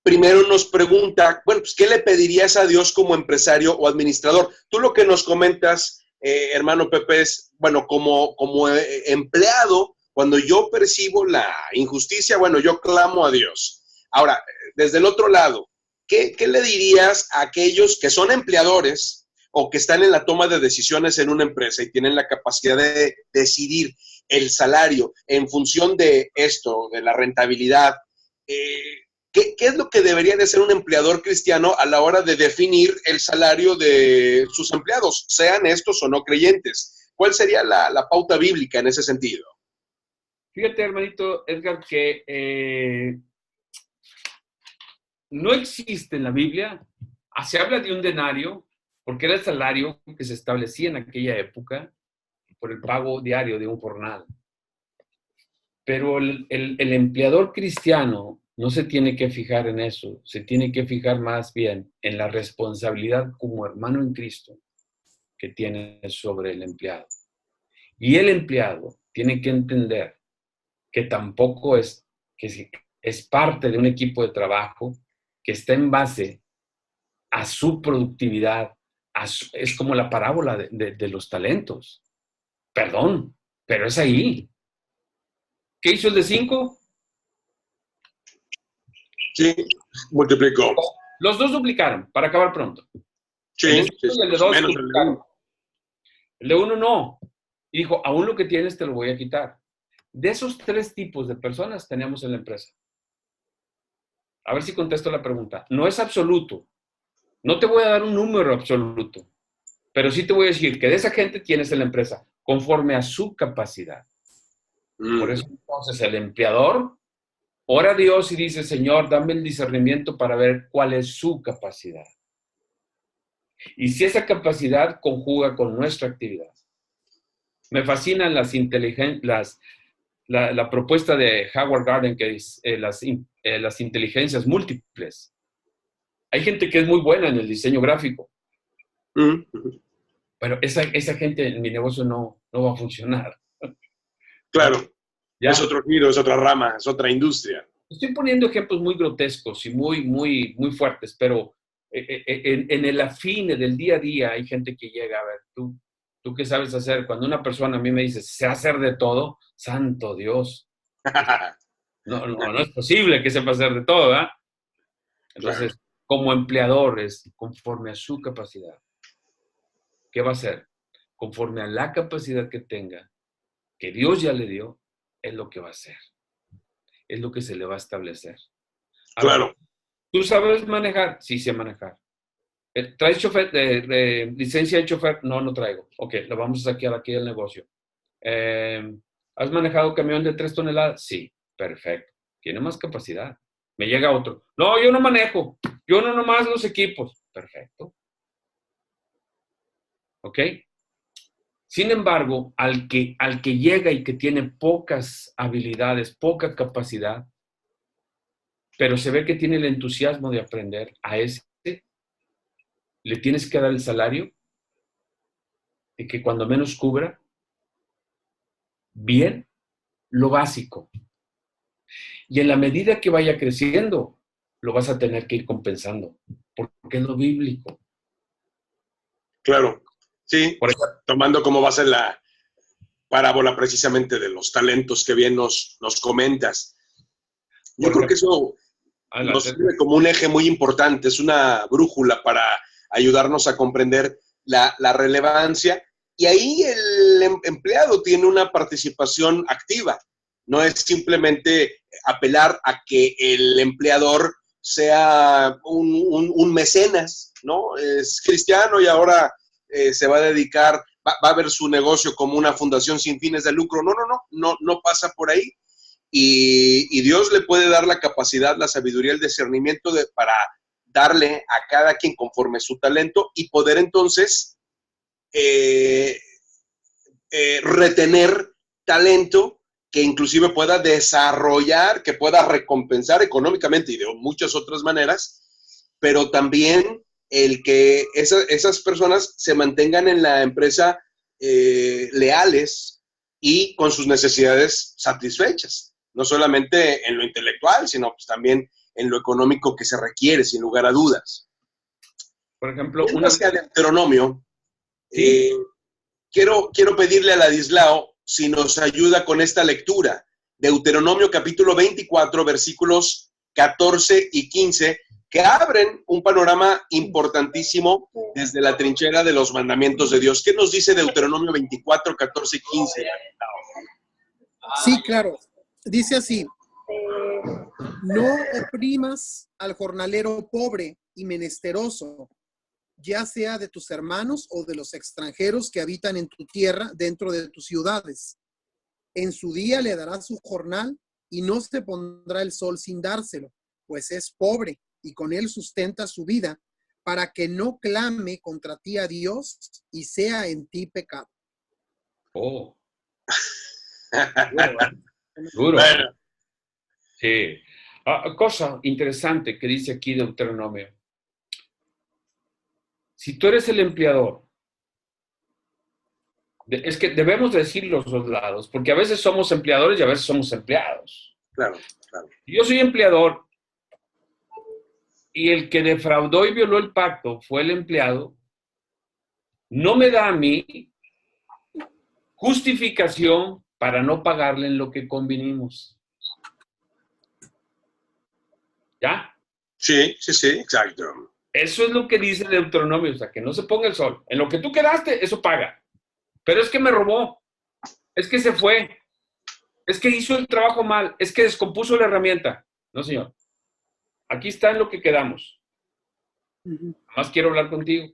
primero nos pregunta, bueno, pues, ¿qué le pedirías a Dios como empresario o administrador? Tú lo que nos comentas, hermano Pepe, es, bueno, como empleado, cuando yo percibo la injusticia, bueno, yo clamo a Dios. Ahora, desde el otro lado, ¿qué le dirías a aquellos que son empleadores o que están en la toma de decisiones en una empresa y tienen la capacidad de decidir el salario en función de esto, de la rentabilidad? ¿Qué es lo que debería de hacer un empleador cristiano a la hora de definir el salario de sus empleados, sean estos o no creyentes? ¿Cuál sería la pauta bíblica en ese sentido? Fíjate, hermanito Edgar, que no existe en la Biblia, se habla de un denario, porque era el salario que se establecía en aquella época por el pago diario de un jornal. Pero el empleador cristiano no se tiene que fijar en eso, se tiene que fijar más bien en la responsabilidad como hermano en Cristo que tiene sobre el empleado. Y el empleado tiene que entender que tampoco es parte de un equipo de trabajo que está en base a su productividad. Es como la parábola de los talentos. Perdón, pero es ahí. ¿Qué hizo el de 5? Sí, multiplicó. Los dos duplicaron, para acabar pronto. Sí, el de 5 y el de 2 menos duplicaron. El de 1 no. Y dijo, aún lo que tienes te lo voy a quitar. De esos 3 tipos de personas tenemos en la empresa. A ver si contesto la pregunta. No es absoluto. No te voy a dar un número absoluto, pero sí te voy a decir que de esa gente tienes en la empresa, conforme a su capacidad. Por eso, entonces, el empleador ora a Dios y dice, Señor, dame el discernimiento para ver cuál es su capacidad. Y si esa capacidad conjuga con nuestra actividad. Me fascinan la propuesta de Howard Gardner, que es las inteligencias múltiples. Hay gente que es muy buena en el diseño gráfico. Pero esa gente en mi negocio no va a funcionar. Claro. ¿Ya? Es otro giro, es otra rama, es otra industria. Estoy poniendo ejemplos muy grotescos y muy fuertes, pero en el afine del día a día hay gente que llega a ver, ¿tú qué sabes hacer? Cuando una persona a mí me dice, sé hacer de todo, santo Dios. No es posible que sepa hacer de todo, ¿verdad? Entonces, como empleador es conforme a su capacidad. ¿Qué va a hacer? Conforme a la capacidad que tenga, que Dios ya le dio, es lo que va a hacer. Es lo que se le va a establecer. Ahora, Claro. ¿tú sabes manejar? Sí, sé manejar. ¿Traes chofer, licencia de chofer? No traigo. Ok, lo vamos a sacar aquí del negocio. ¿Has manejado camión de 3 toneladas? Sí, perfecto. Tiene más capacidad. Me llega otro. No, yo no manejo. Yo no nomás los equipos. Perfecto. ¿Ok? Sin embargo, al que llega y que tiene pocas habilidades, poca capacidad, pero se ve que tiene el entusiasmo de aprender, a ese le tienes que dar el salario y que cuando menos cubra bien lo básico. Y en la medida que vaya creciendo, lo vas a tener que ir compensando, porque es lo bíblico. Claro, sí, tomando como base la parábola precisamente de los talentos que bien nos comentas. Yo creo que eso nos sirve como un eje muy importante, es una brújula para ayudarnos a comprender la relevancia. Y ahí el empleado tiene una participación activa. No es simplemente apelar a que el empleador sea un mecenas, ¿no? Es cristiano y ahora se va a dedicar, va a ver su negocio como una fundación sin fines de lucro. No pasa por ahí. Y Dios le puede dar la capacidad, la sabiduría, el discernimiento para darle a cada quien conforme su talento y poder entonces retener talento que inclusive pueda desarrollar, que pueda recompensar económicamente y de muchas otras maneras, pero también el que esas personas se mantengan en la empresa leales y con sus necesidades satisfechas, no solamente en lo intelectual, sino pues también en lo económico que se requiere, sin lugar a dudas. Por ejemplo, una vez que Deuteronomio, ¿sí? Quiero pedirle a Ladislao si nos ayuda con esta lectura. Deuteronomio capítulo 24, versículos 14 y 15, que abren un panorama importantísimo desde la trinchera de los mandamientos de Dios. ¿Qué nos dice Deuteronomio 24, 14 y 15? Sí, claro. Dice así: no oprimas al jornalero pobre y menesteroso, ya sea de tus hermanos o de los extranjeros que habitan en tu tierra dentro de tus ciudades. En su día le darás su jornal y no se pondrá el sol sin dárselo, pues es pobre y con él sustenta su vida, para que no clame contra ti a Dios y sea en ti pecado. Oh. Duro. Bueno. Sí. Cosa interesante que dice aquí Deuteronomio. Si tú eres el empleador, es que debemos decir los dos lados, porque a veces somos empleadores y a veces somos empleados. Claro, claro. Yo soy empleador y el que defraudó y violó el pacto fue el empleado, no me da a mí justificación para no pagarle en lo que convinimos. ¿Ya? Sí, exacto. Eso es lo que dice Deuteronomio, o sea, que no se ponga el sol. En lo que tú quedaste, eso paga. Pero es que me robó, es que se fue, es que hizo el trabajo mal, es que descompuso la herramienta. No, señor. Aquí está en lo que quedamos. Más quiero hablar contigo.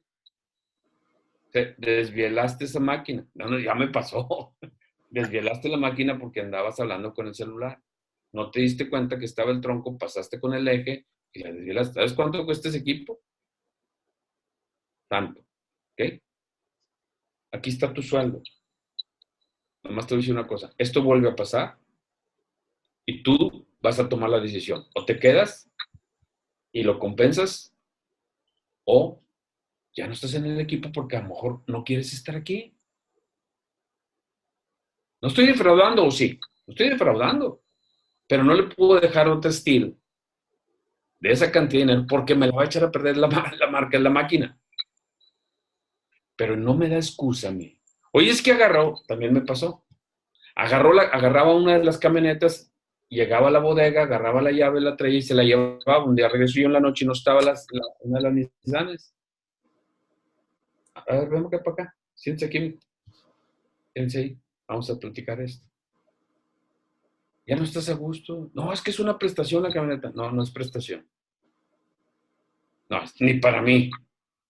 Te desvielaste esa máquina. No, ya me pasó. Desvielaste la máquina porque andabas hablando con el celular. No te diste cuenta que estaba el tronco, pasaste con el eje y la desvielaste. ¿Sabes cuánto cuesta ese equipo? Tanto. ¿Ok? Aquí está tu sueldo. Nomás te voy a decir una cosa. Esto vuelve a pasar y tú vas a tomar la decisión. O te quedas y lo compensas o ya no estás en el equipo porque a lo mejor no quieres estar aquí. No estoy defraudando, o sí, no estoy defraudando, pero no le puedo dejar otro estilo de esa cantidad de dinero porque me la va a echar a perder la marca en la máquina. Pero no me da excusa a mí. Oye, es que agarró, también me pasó. Agarraba una de las camionetas, llegaba a la bodega, agarraba la llave, la traía y se la llevaba. Un día regreso yo en la noche y no estaba una de las Nissanes. A ver, ven acá para acá. Siéntense aquí. Siéntense ahí. Vamos a platicar esto. ¿Ya no estás a gusto? No, es que es una prestación la camioneta. No, no es prestación. No, ni para mí.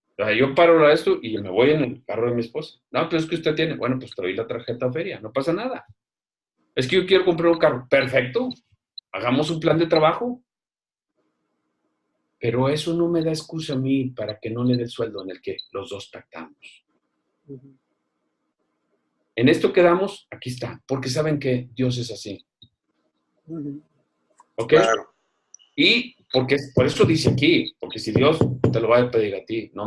O sea, yo paro esto y me voy en el carro de mi esposa. No, pero es que usted tiene. Bueno, pues traí la tarjeta a feria. No pasa nada. Es que yo quiero comprar un carro. Perfecto. Hagamos un plan de trabajo. Pero eso no me da excusa a mí para que no le dé el sueldo en el que los dos pactamos. En esto quedamos, aquí está. Porque saben que Dios es así. ¿Ok? Claro. Y porque por eso dice aquí, porque si Dios te lo va a pedir a ti, no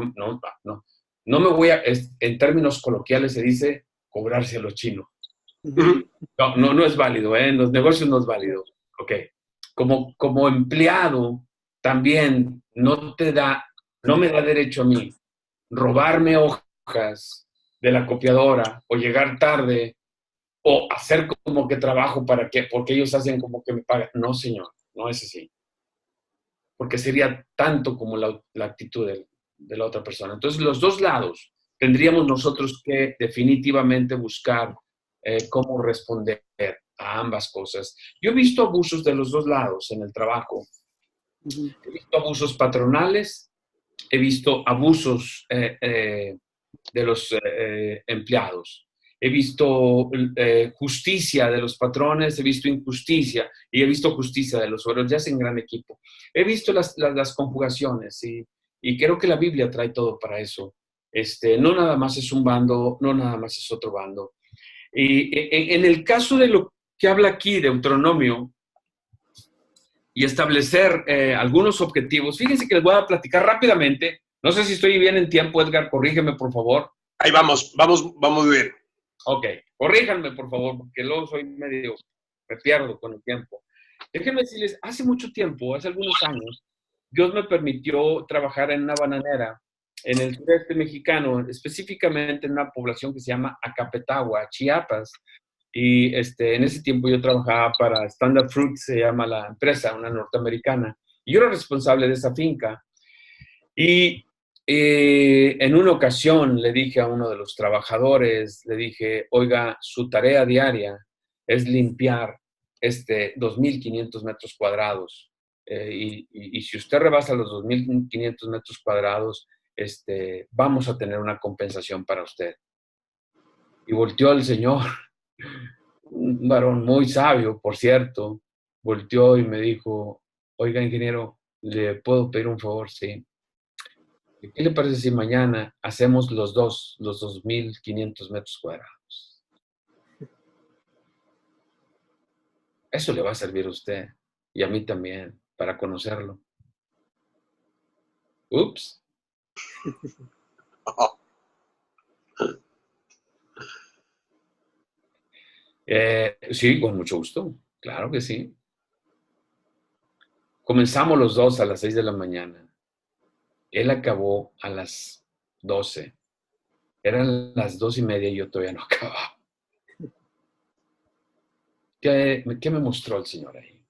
me voy a, en términos coloquiales se dice cobrarse a los chinos. No es válido, en los negocios no es válido. Ok. Como empleado, también no me da derecho a mí robarme hojas de la copiadora o llegar tarde o hacer como que trabajo porque ellos hacen como que me pagan. No, señor, no es así. Porque sería tanto como la actitud de la otra persona. Entonces, los dos lados tendríamos nosotros que definitivamente buscar cómo responder a ambas cosas. Yo he visto abusos de los dos lados en el trabajo He visto abusos patronales, he visto abusos de los empleados. He visto justicia de los patrones, he visto injusticia y he visto justicia de los obreros. Ya es en gran equipo. He visto las conjugaciones y creo que la Biblia trae todo para eso. No nada más es un bando, no nada más es otro bando. Y en el caso de lo que habla aquí Deuteronomio y establecer algunos objetivos, fíjense que les voy a platicar rápidamente. No sé si estoy bien en tiempo, Edgar, corrígeme, por favor. Ahí vamos bien. Ok, corríjanme, por favor, porque luego me pierdo con el tiempo. Déjenme decirles, hace mucho tiempo, hace algunos años, Dios me permitió trabajar en una bananera en el sureste mexicano, específicamente en una población que se llama Acapetagua, Chiapas. Y en ese tiempo yo trabajaba para Standard Fruit, se llama la empresa, una norteamericana. Y yo era responsable de esa finca. Y en una ocasión le dije a uno de los trabajadores, le dije, oiga, su tarea diaria es limpiar 2.500 metros cuadrados. Y si usted rebasa los 2.500 metros cuadrados, vamos a tener una compensación para usted. Y volteó el señor, un varón muy sabio, por cierto, volteó y me dijo, oiga, ingeniero, ¿le puedo pedir un favor? Sí. ¿Qué le parece si mañana hacemos los 2.500 metros cuadrados? Eso le va a servir a usted y a mí también para conocerlo. Ups. Sí, con mucho gusto. Claro que sí. Comenzamos los dos a las 6 de la mañana. Él acabó a las 12. Eran las 2:30 y yo todavía no acababa. ¿Qué me mostró el Señor ahí?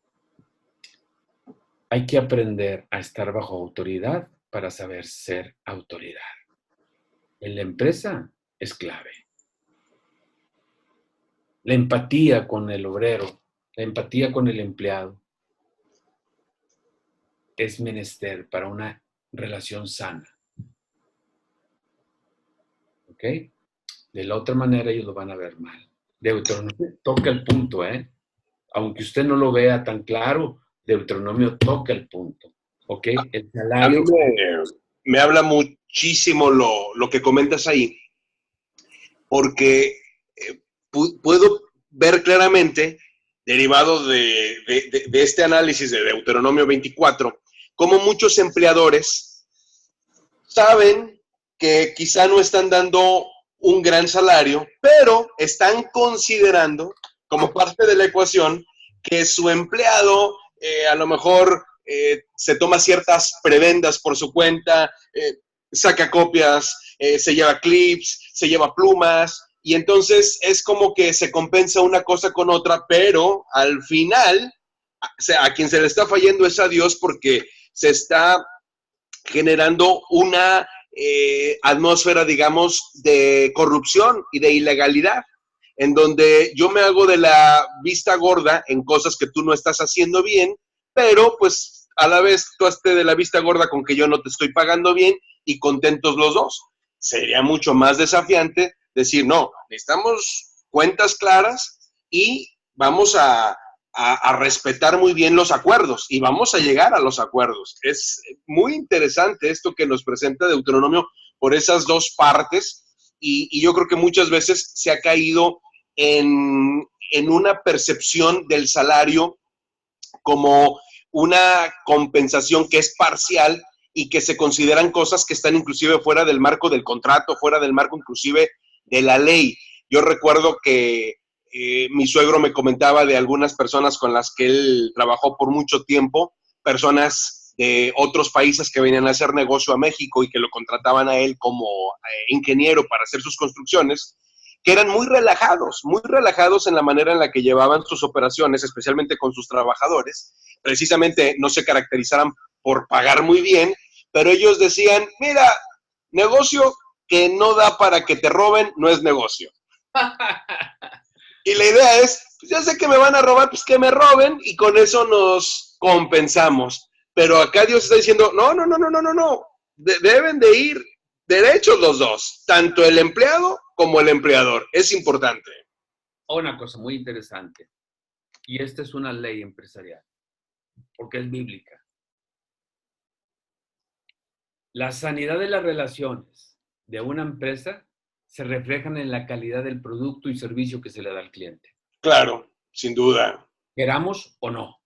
Hay que aprender a estar bajo autoridad para saber ser autoridad. En la empresa es clave. La empatía con el obrero, la empatía con el empleado es menester para una relación sana. ¿Ok? De la otra manera ellos lo van a ver mal. Deuteronomio toca el punto, ¿eh? Aunque usted no lo vea tan claro, Deuteronomio toca el punto. ¿Ok? El salario... A mí me habla muchísimo lo que comentas ahí, porque puedo ver claramente, derivado de este análisis de Deuteronomio 24, cómo muchos empleadores saben que quizá no están dando un gran salario, pero están considerando como parte de la ecuación que su empleado a lo mejor se toma ciertas prebendas por su cuenta, saca copias, se lleva clips, se lleva plumas, y entonces es como que se compensa una cosa con otra, pero al final a quien se le está fallando es a Dios, porque se está generando una atmósfera, digamos, de corrupción y de ilegalidad, en donde yo me hago de la vista gorda en cosas que tú no estás haciendo bien, pero pues a la vez tú hazte de la vista gorda con que yo no te estoy pagando bien y contentos los dos. Sería mucho más desafiante decir, no, necesitamos cuentas claras y vamos a respetar muy bien los acuerdos y vamos a llegar a los acuerdos. Es muy interesante esto que nos presenta Deuteronomio por esas dos partes, y yo creo que muchas veces se ha caído en una percepción del salario como una compensación que es parcial y que se consideran cosas que están inclusive fuera del marco del contrato, fuera del marco inclusive de la ley. Yo recuerdo que mi suegro me comentaba de algunas personas con las que él trabajó por mucho tiempo, personas de otros países que venían a hacer negocio a México y que lo contrataban a él como ingeniero para hacer sus construcciones, que eran muy relajados en la manera en la que llevaban sus operaciones, especialmente con sus trabajadores. Precisamente no se caracterizaran por pagar muy bien, pero ellos decían, mira, negocio que no da para que te roben, no es negocio. Y la idea es, pues ya sé que me van a robar, pues que me roben y con eso nos compensamos. Pero acá Dios está diciendo, no, no, no, no, no, no, no. Deben de ir derechos los dos, tanto el empleado como el empleador. Es importante. Una cosa muy interesante, y esta es una ley empresarial, porque es bíblica. La sanidad de las relaciones de una empresa se reflejan en la calidad del producto y servicio que se le da al cliente. Claro, sin duda. Queramos o no.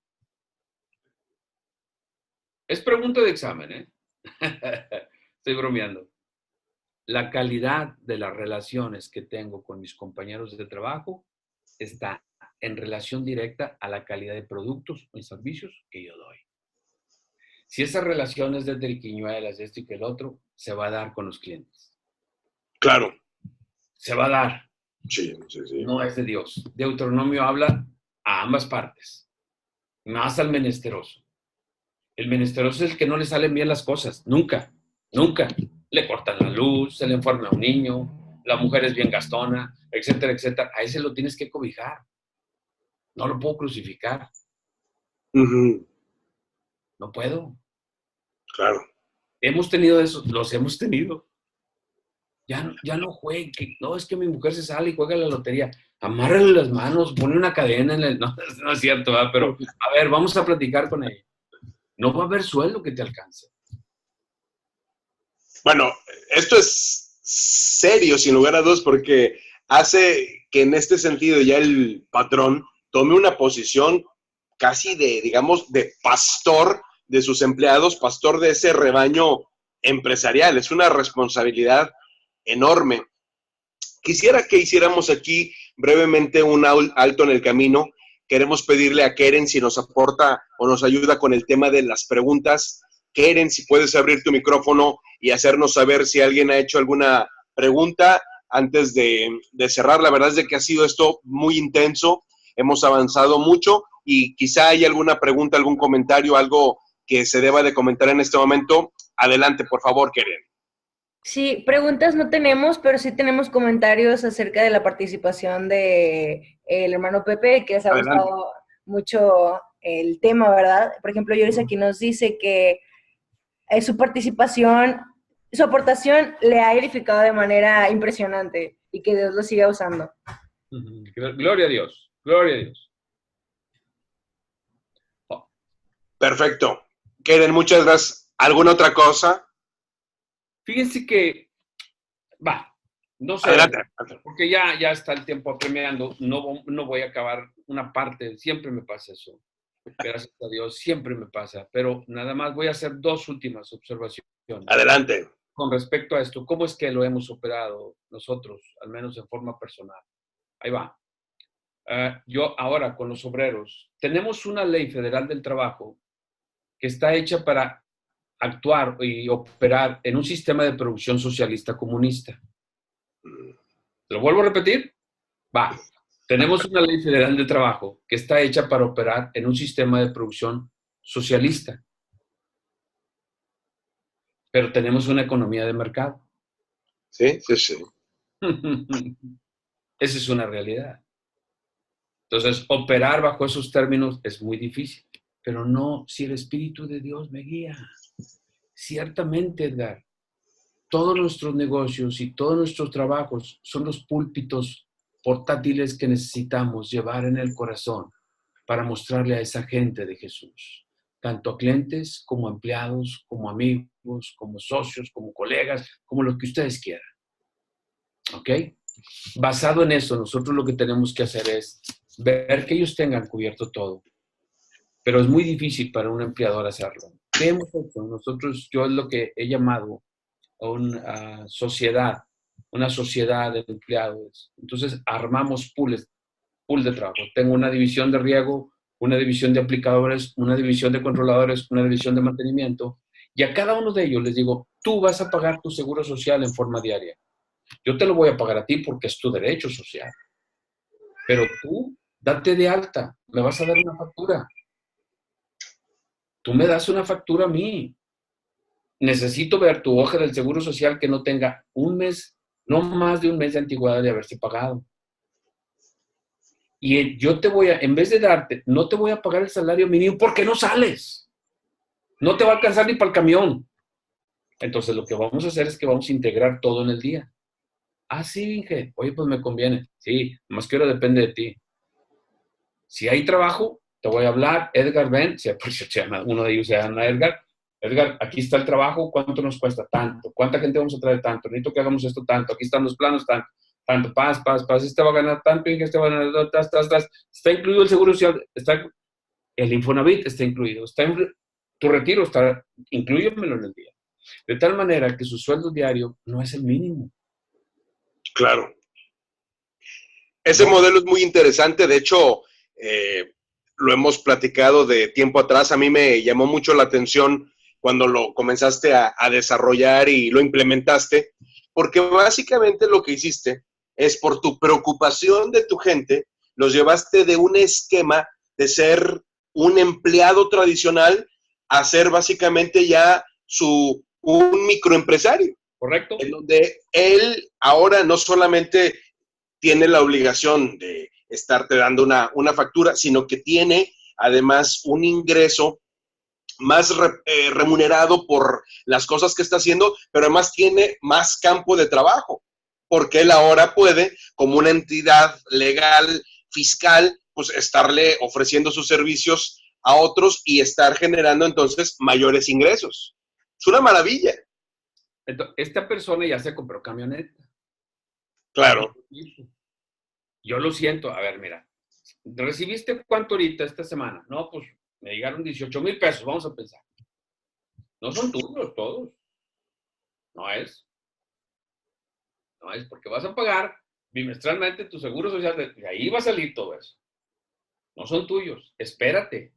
Es pregunta de examen, ¿eh? Estoy bromeando. La calidad de las relaciones que tengo con mis compañeros de trabajo está en relación directa a la calidad de productos y servicios que yo doy. Si esas relaciones de triquiñuelas, esto y que el otro, se va a dar con los clientes. Claro. Se va a dar. Sí, sí, sí. No es de Dios. Deuteronomio habla a ambas partes, más al menesteroso. El menesteroso es el que no le salen bien las cosas, nunca, nunca. Le cortan la luz, se le enferma a un niño, la mujer es bien gastona, etcétera, etcétera. A ese lo tienes que cobijar. No lo puedo crucificar. Uh-huh. No puedo. Claro. Hemos tenido eso, los hemos tenido. Ya no juegue, no, es que mi mujer se sale y juega la lotería. Amárrale las manos, pone una cadena en el... No, no es cierto, ¿verdad? Pero, a ver, vamos a platicar con ella. No va a haber sueldo que te alcance. Bueno, esto es serio, sin lugar a dudas, porque hace que en este sentido ya el patrón tome una posición casi de, digamos, de pastor de sus empleados, pastor de ese rebaño empresarial. Es una responsabilidad enorme. Quisiera que hiciéramos aquí brevemente un alto en el camino. Queremos pedirle a Keren si nos aporta o nos ayuda con el tema de las preguntas. Keren, si puedes abrir tu micrófono y hacernos saber si alguien ha hecho alguna pregunta antes de cerrar. La verdad es de que ha sido esto muy intenso. Hemos avanzado mucho y quizá hay alguna pregunta, algún comentario, algo que se deba de comentar en este momento. Adelante, por favor, Keren. Sí, preguntas no tenemos, pero sí tenemos comentarios acerca de la participación de el hermano Pepe, que les ha gustado mucho el tema, ¿verdad? Por ejemplo, Yoris aquí nos dice que su participación, su aportación le ha edificado de manera impresionante y que Dios lo siga usando. Gloria a Dios, gloria a Dios. Oh. Perfecto. Keren, muchas gracias. ¿Alguna otra cosa? Fíjense que, no sé, adelante. Porque ya está el tiempo apremiando, no voy a acabar una parte, siempre me pasa eso, gracias a Dios, siempre me pasa, pero nada más voy a hacer dos últimas observaciones. Adelante. Con respecto a esto, ¿cómo es que lo hemos operado nosotros, al menos en forma personal? Ahí va. Yo ahora con los obreros, tenemos una ley federal del trabajo que está hecha para actuar y operar en un sistema de producción socialista comunista. ¿Lo vuelvo a repetir? Tenemos una ley federal de trabajo que está hecha para operar en un sistema de producción socialista. Pero tenemos una economía de mercado. Sí, sí, sí. Esa es una realidad. Entonces, operar bajo esos términos es muy difícil. Pero no si el Espíritu de Dios me guía. Ciertamente, Edgar, todos nuestros negocios y todos nuestros trabajos son los púlpitos portátiles que necesitamos llevar en el corazón para mostrarle a esa gente de Jesús, tanto a clientes como a empleados, como amigos, como socios, como colegas, como lo que ustedes quieran. ¿Ok? Basado en eso, nosotros lo que tenemos que hacer es ver que ellos tengan cubierto todo. Pero es muy difícil para un empleador hacerlo. ¿Qué hemos hecho? Nosotros, yo es lo que he llamado una sociedad de empleados. Entonces, armamos pool de trabajo. Tengo una división de riego, una división de aplicadores, una división de controladores, una división de mantenimiento. Y a cada uno de ellos les digo, tú vas a pagar tu seguro social en forma diaria. Yo te lo voy a pagar a ti porque es tu derecho social. Pero tú, date de alta, me vas a dar una factura. Tú me das una factura a mí. Necesito ver tu hoja del Seguro Social que no tenga un mes, no más de un mes de antigüedad de haberse pagado. Y yo te voy a, en vez de darte, no te voy a pagar el salario mínimo porque no sales. No te va a alcanzar ni para el camión. Entonces lo que vamos a hacer es que vamos a integrar todo en el día. Ah, sí, Inge. Oye, pues me conviene. Sí, más que ahora depende de ti. Si hay trabajo, te voy a hablar. Edgar, ven. Si por cierto, uno de ellos se llama Edgar. Edgar, aquí está el trabajo. ¿Cuánto nos cuesta? Tanto. ¿Cuánta gente vamos a traer? Tanto. Necesito que hagamos esto tanto. Aquí están los planos, tanto. Tanto. Paz. Este va a ganar tanto, Inge. Este va a ganar tas. Está incluido el seguro social. El Infonavit está incluido. Tu retiro está, inclúyemelo en el día. De tal manera que su sueldo diario no es el mínimo. Claro. Ese modelo es muy interesante. De hecho, lo hemos platicado de tiempo atrás. A mí me llamó mucho la atención cuando lo comenzaste a desarrollar y lo implementaste, porque básicamente lo que hiciste es por tu preocupación de tu gente, los llevaste de un esquema de ser un empleado tradicional a ser básicamente ya un microempresario. Correcto. En donde él ahora no solamente tiene la obligación de estarte dando una factura, sino que tiene además un ingreso más remunerado por las cosas que está haciendo, pero además tiene más campo de trabajo, porque él ahora puede, como una entidad legal, fiscal, pues estarle ofreciendo sus servicios a otros y estar generando entonces mayores ingresos. Es una maravilla. Entonces, esta persona ya se compró camioneta. Claro. Yo lo siento. A ver, mira. ¿Recibiste cuánto ahorita esta semana? No, pues me llegaron 18,000 pesos. Vamos a pensar. No son tuyos todos. No es porque vas a pagar bimestralmente tu seguro social. De ahí va a salir todo eso. No son tuyos. Espérate.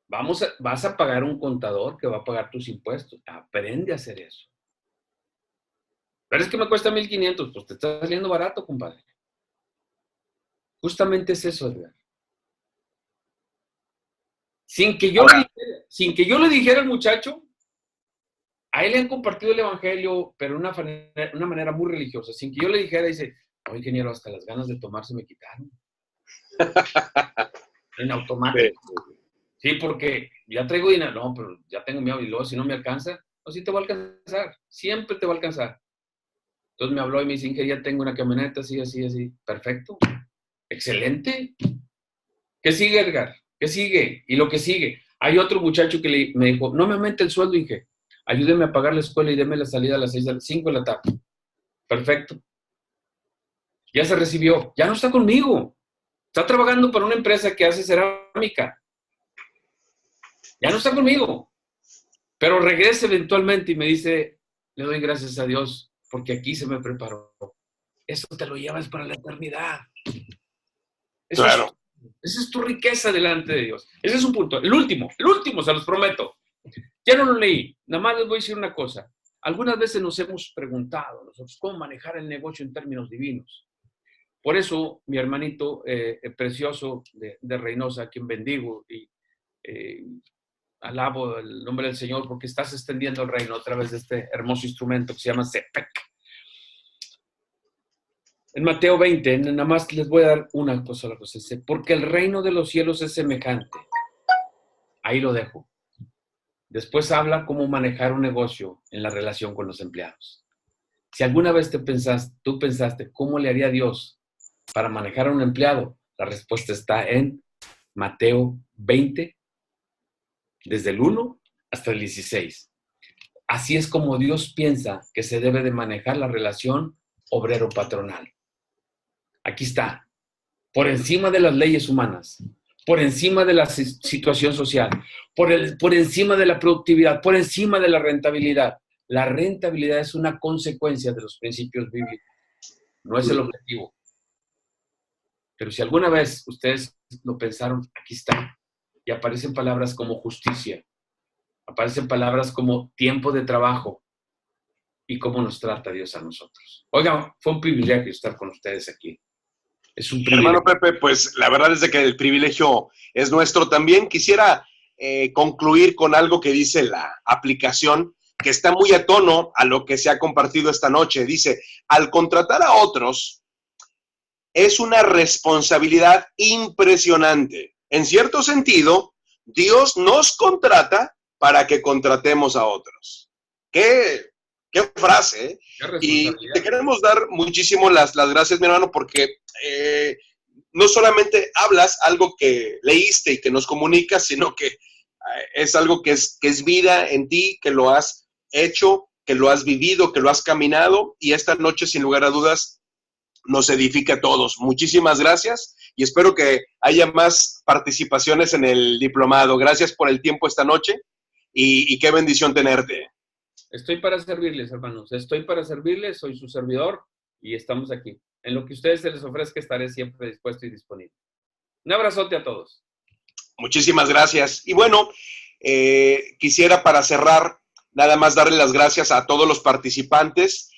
Vas a pagar un contador que va a pagar tus impuestos. Aprende a hacer eso. Pero es que me cuesta 1,500. Pues te está saliendo barato, compadre. Justamente es eso, Edgar. Sin que yo le dijera al muchacho, a él le han compartido el evangelio, pero de una manera muy religiosa. Sin que yo le dijera, dice, no, ingeniero, hasta las ganas de tomar se me quitaron. En automático. Sí, porque ya traigo dinero. No, pero ya tengo miedo y luego si no me alcanza, no, sí te va a alcanzar. Siempre te va a alcanzar. Entonces me habló y me dice, Inge, ya tengo una camioneta, así. Perfecto. Excelente. ¿Qué sigue, Edgar? ¿Qué sigue? Y lo que sigue. Hay otro muchacho que me dijo, no me aumente el sueldo, Inge. Ayúdeme a pagar la escuela y deme la salida a las 5 de la tarde. Perfecto. Ya se recibió. Ya no está conmigo. Está trabajando para una empresa que hace cerámica. Ya no está conmigo. Pero regresa eventualmente y me dice, le doy gracias a Dios porque aquí se me preparó. Eso te lo llevas para la eternidad. Claro. Esa es tu riqueza delante de Dios. Ese es un punto. El último, se los prometo. Ya no lo leí. Nada más les voy a decir una cosa. Algunas veces nos hemos preguntado nosotros cómo manejar el negocio en términos divinos. Por eso, mi hermanito precioso de Reynosa, a quien bendigo y alabo el nombre del Señor porque estás extendiendo el reino a través de este hermoso instrumento que se llama CEPEC. En Mateo 20, nada más les voy a dar una cosa, porque el reino de los cielos es semejante. Ahí lo dejo. Después habla cómo manejar un negocio en la relación con los empleados. Si alguna vez tú pensaste cómo le haría Dios para manejar a un empleado, la respuesta está en Mateo 20, desde el 1 hasta el 16. Así es como Dios piensa que se debe de manejar la relación obrero-patronal. Aquí está, por encima de las leyes humanas, por encima de la situación social, por encima de la productividad, por encima de la rentabilidad. La rentabilidad es una consecuencia de los principios bíblicos, no es el objetivo. Pero si alguna vez ustedes lo pensaron, aquí está. Y aparecen palabras como justicia, aparecen palabras como tiempo de trabajo y cómo nos trata Dios a nosotros. Oigan, fue un privilegio estar con ustedes aquí. Es un privilegio. Hermano Pepe, pues la verdad es de que el privilegio es nuestro también. Quisiera concluir con algo que dice la aplicación, que está muy a tono a lo que se ha compartido esta noche. Dice, al contratar a otros, es una responsabilidad impresionante. En cierto sentido, Dios nos contrata para que contratemos a otros. ¡Qué frase! ¿Eh? Y te queremos dar muchísimo las gracias, mi hermano, porque no solamente hablas algo que leíste y que nos comunicas, sino que es algo que es vida en ti, que lo has hecho, que lo has vivido, que lo has caminado, y esta noche, sin lugar a dudas, nos edifica a todos. Muchísimas gracias y espero que haya más participaciones en el diplomado. Gracias por el tiempo esta noche y qué bendición tenerte. Estoy para servirles, hermanos. Estoy para servirles, soy su servidor y estamos aquí. En lo que ustedes se les ofrezca estaré siempre dispuesto y disponible. Un abrazote a todos. Muchísimas gracias. Y bueno, quisiera para cerrar nada más darle las gracias a todos los participantes.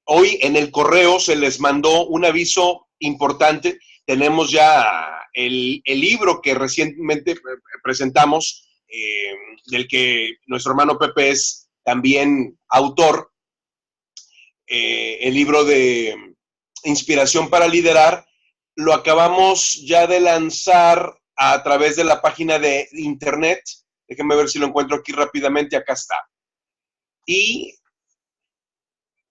Hoy en el correo se les mandó un aviso importante. Tenemos ya el libro que recientemente presentamos, del que nuestro hermano Pepe es también autor, el libro de Inspiración para Liderar. Lo acabamos ya de lanzar a través de la página de internet. Déjenme ver si lo encuentro aquí rápidamente. Acá está. Y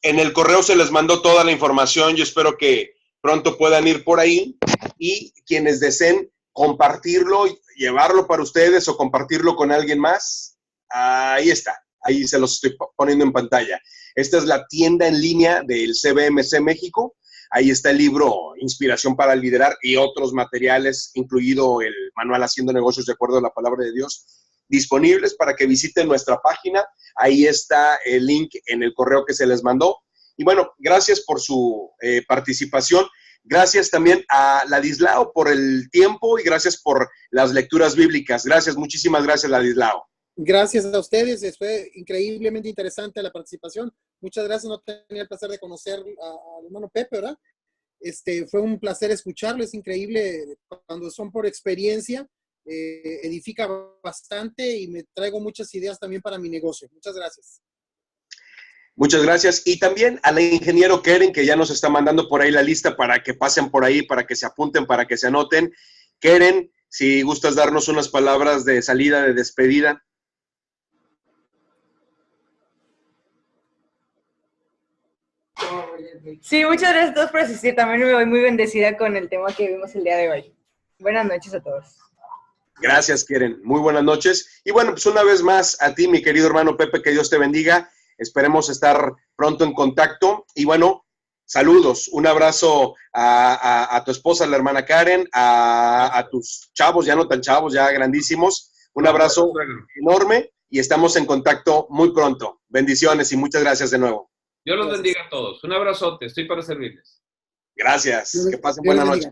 en el correo se les mandó toda la información. Yo espero que pronto puedan ir por ahí y quienes deseen compartirlo, llevarlo para ustedes o compartirlo con alguien más, ahí está. Ahí se los estoy poniendo en pantalla. Esta es la tienda en línea del CBMC México. Ahí está el libro Inspiración para Liderar y otros materiales, incluido el manual Haciendo Negocios de Acuerdo a la Palabra de Dios, disponibles para que visiten nuestra página. Ahí está el link en el correo que se les mandó. Y bueno, gracias por su participación. Gracias también a Ladislao por el tiempo y gracias por las lecturas bíblicas. Gracias, muchísimas gracias, Ladislao. Gracias a ustedes, fue increíblemente interesante la participación. Muchas gracias, no tenía el placer de conocer al hermano Pepe, ¿verdad? Fue un placer escucharlo, es increíble cuando son por experiencia, edifica bastante y me traigo muchas ideas también para mi negocio. Muchas gracias. Muchas gracias. Y también al ingeniero Keren, que ya nos está mandando por ahí la lista para que pasen por ahí, para que se apunten, para que se anoten. Keren, si gustas darnos unas palabras de salida, de despedida. Sí, muchas gracias a todos por asistir. También me voy muy bendecida con el tema que vimos el día de hoy. Buenas noches a todos. Gracias, Keren. Muy buenas noches. Y bueno, pues una vez más a ti, mi querido hermano Pepe, que Dios te bendiga. Esperemos estar pronto en contacto. Y bueno, saludos. Un abrazo a tu esposa, la hermana Karen, a tus chavos, ya no tan chavos, ya grandísimos. Un abrazo enorme y estamos en contacto muy pronto. Bendiciones y muchas gracias de nuevo. Dios los bendiga a todos. Un abrazote. Estoy para servirles. Gracias. Que pasen buena noche.